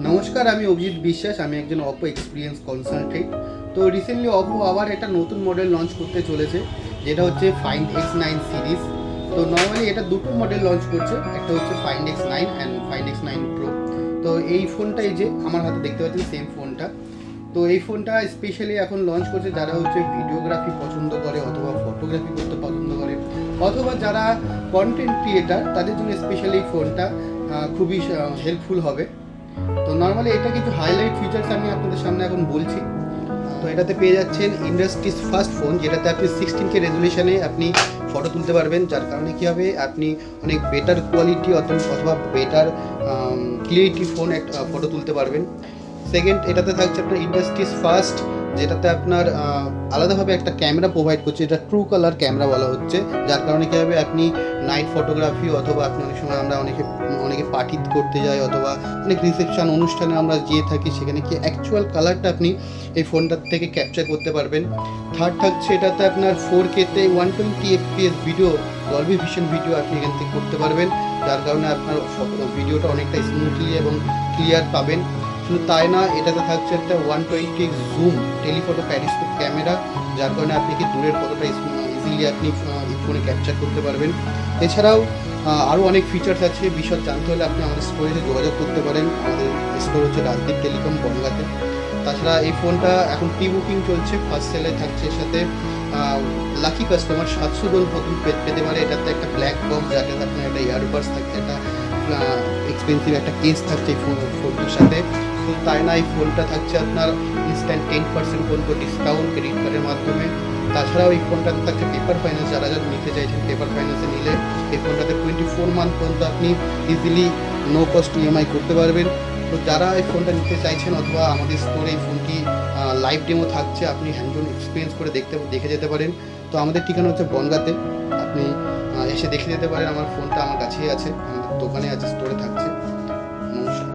নমস্কার, আমি অভিজিৎ বিশ্বাস। আমি একজন অপো এক্সপিরিয়েন্স কনসালটেন্ট। তো রিসেন্টলি অপো আবার একটা নতুন মডেল লঞ্চ করতে চলেছে, যেটা হচ্ছে ফাইন্ড X9 সিরিজ। তো নর্মালি এটা দুটো মডেল লঞ্চ করছে, একটা হচ্ছে find X9 and find X9 pro. তো এই ফোনটা, এই যে আমার হাতে দেখতে পাচ্ছেন সেম ফোনটা। তো এই ফোনটা স্পেশালি এখন লঞ্চ করছে যারা হচ্ছে ভিডিওগ্রাফি পছন্দ করে অথবা ফটোগ্রাফি করতে পছন্দ করে, অথবা যারা কন্টেন্ট ক্রিয়েটার, তাদের জন্য স্পেশালি এই ফোনটা খুবই হেল্পফুল হবে। তো নর্মালি এটা কিছু হাইলাইট ফিচার্স আমি আপনাদের সামনে এখন বলছি। তো এটাতে পেয়ে যাচ্ছেন ইন্ডাস্ট্রিজ ফার্স্ট ফোন, যেটাতে আপনি 16K রেজুলেশনে আপনি ফটো তুলতে পারবেন, যার কারণে কী হবে, আপনি অনেক বেটার কোয়ালিটি অথবা বেটার ক্লিয়ারিটি ফোন একটা ফটো তুলতে পারবেন। সেকেন্ড, এটাতে থাকছে আপনার ইন্ডাস্ট্রিজ ফার্স্ট, যেটাতে আপনার আলাদাভাবে একটা ক্যামেরা প্রোভাইড করছে, এটা ট্রু কালার ক্যামেরা বলা হচ্ছে, যার কারণে কী হবে, আপনি নাইট ফটোগ্রাফি অথবা আপনি অনেক সময় আমরা অনেকে পার্টি করতে যাই অথবা অনেক রিসেপশন অনুষ্ঠানে আমরা যেয়ে থাকি, সেখানে কি অ্যাকচুয়াল কালারটা আপনি এই ফোনটার থেকে ক্যাপচার করতে পারবেন। থার্ড থাকছে এটাতে আপনার 4K-তে 120 FPS video, Dolby vision video আপনি এখান থেকে করতে পারবেন, যার কারণে আপনার ভিডিওটা অনেকটা স্মুথলি এবং ক্লিয়ার পাবেন। শুধু তাই না, এটাতে থাকছে একটা 120 জুম টেলিফটো প্যারিস্কোপ ক্যামেরা, যার কারণে আপনি কি দূরের ফটোটা ইজিলি আপনি ফোনে ক্যাপচার করতে পারবেন। এছাড়াও আরও অনেক ফিচার্স আছে, বিশদ জানতে হলে আপনি আমাদের স্টোরে যোগাযোগ করতে পারেন। আমাদের স্টোর হচ্ছে রাজদীপ টেলিকম, বনগাঁতে। তাছাড়া এই ফোনটা এখন প্রি বুকিং চলছে, ফার্স্ট সেলে থাকছে। এর সাথে লাকি কাস্টমার 700 জন প্রথম পেতে পারে। এটাতে একটা ব্ল্যাক বক্স, যাতে আপনার একটা ইয়ারবাডস থাকছে, একটা এক্সপেন্সিভ একটা কেস থাকছে এই ফোনটার সাথে। তো তাই না, এই ফোনটা থাকছে আপনার ইনস্ট্যান্ট 10% পর্যন্ত ডিসকাউন্ট ক্রেডিট কার্ডের মাধ্যমে। তাছাড়াও এই ফোনটাতে থাকছে পেপার ফাইন্যান্স, যারা নিতে চাইছেন পেপার ফাইন্যান্সে নিলে এই ফোনটাতে 24 মান্থ পর্যন্ত আপনি ইজিলি নো কস্ট EMI করতে পারবেন। তো যারা এই ফোনটা নিতে চাইছেন অথবা আমাদের স্টোরে এই ফোনটি লাইভ ডেমো থাকছে, আপনি হ্যান্ড-অন এক্সপিরিয়েন্স করে দেখে যেতে পারেন। তো আমাদের ঠিকানা হচ্ছে বনগাঁতে, আপনি এসে দেখে যেতে পারেন। আমার ফোনটা আমার কাছেই আছে, আমাদের দোকানে আছে, স্টোরে থাকছে।